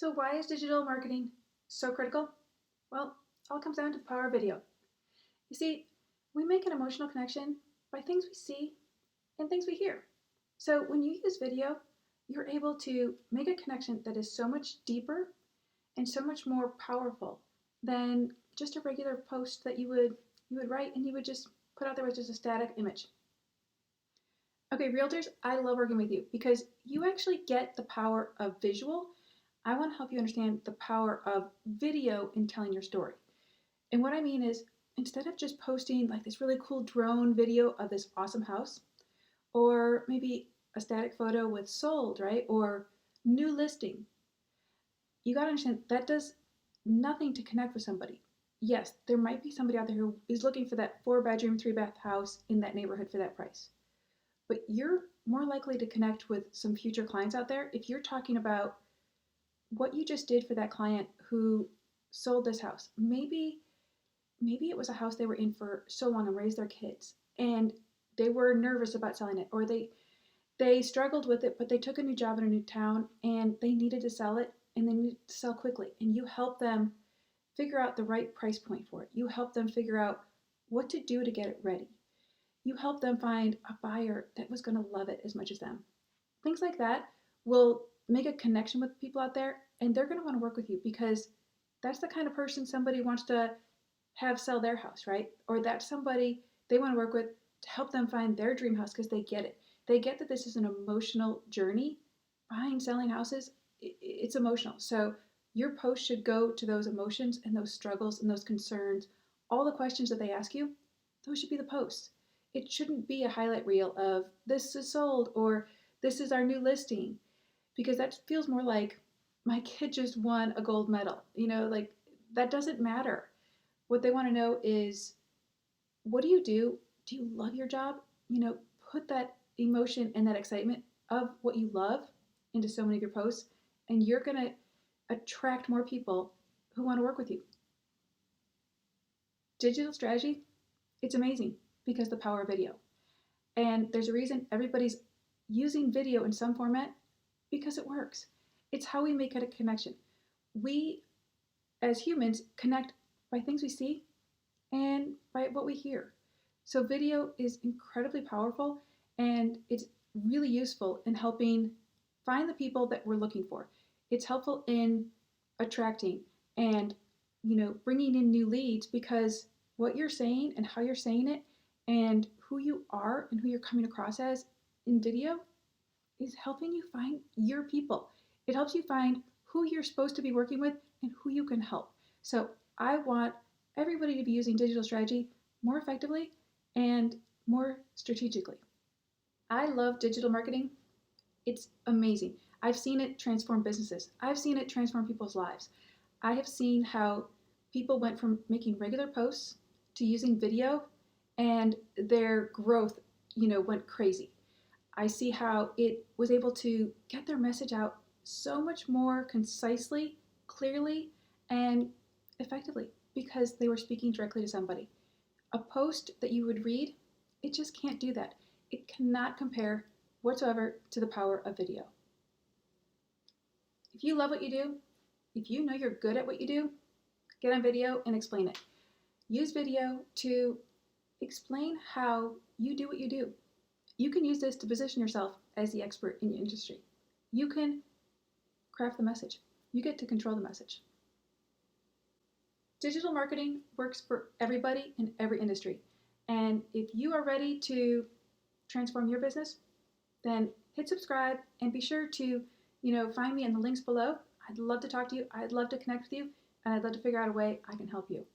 So why is digital marketing so critical? Well, it all comes down to the power of video. You see, we make an emotional connection by things we see and things we hear. So when you use video, you're able to make a connection that is so much deeper and so much more powerful than just a regular post that you would write and you would just put out there with just a static image. Okay, realtors, I love working with you because you actually get the power of visual. I want to help you understand the power of video in telling your story. And what I mean is, instead of just posting like this really cool drone video of this awesome house, or maybe a static photo with sold, right? Or new listing, you got to understand that does nothing to connect with somebody. Yes, there might be somebody out there who is looking for that 4 bedroom, 3 bath house in that neighborhood for that price. But you're more likely to connect with some future clients out there if you're talking about what you just did for that client who sold this house. Maybe it was a house they were in for so long and raised their kids and they were nervous about selling it, or they struggled with it, but they took a new job in a new town and they needed to sell it and they needed to sell quickly, and you help them figure out the right price point for it. You help them figure out what to do to get it ready. You help them find a buyer that was going to love it as much as them. Things like that will make a connection with people out there, and they're going to want to work with you because that's the kind of person somebody wants to have sell their house, right? Or that's somebody they want to work with to help them find their dream house because they get it. They get that this is an emotional journey. Buying, selling houses, it's emotional. So your post should go to those emotions and those struggles and those concerns, all the questions that they ask you. Those should be the posts. It shouldn't be a highlight reel of this is sold or this is our new listing, because that feels more like my kid just won a gold medal. Like that doesn't matter. What they want to know is, what do you do? Do you love your job? Put that emotion and that excitement of what you love into so many of your posts, and you're going to attract more people who want to work with you. Digital strategy, it's amazing because the power of video. And there's a reason everybody's using video in some format, because it works. It's how we make a connection. We, as humans, connect by things we see and by what we hear. So video is incredibly powerful, and it's really useful in helping find the people that we're looking for. It's helpful in attracting and bringing in new leads, because what you're saying and how you're saying it and who you are and who you're coming across as in video is helping you find your people. It helps you find who you're supposed to be working with and who you can help. So I want everybody to be using digital strategy more effectively and more strategically. I love digital marketing. It's amazing. I've seen it transform businesses. I've seen it transform people's lives. I have seen how people went from making regular posts to using video, and their growth, went crazy. I see how it was able to get their message out so much more concisely, clearly, and effectively because they were speaking directly to somebody. A post that you would read, it just can't do that. It cannot compare whatsoever to the power of video. If you love what you do, if you know you're good at what you do, get on video and explain it. Use video to explain how you do what you do. You can use this to position yourself as the expert in your industry. You can craft the message. You get to control the message. Digital marketing works for everybody in every industry. And if you are ready to transform your business, then hit subscribe and be sure to, find me in the links below. I'd love to talk to you. I'd love to connect with you, and I'd love to figure out a way I can help you.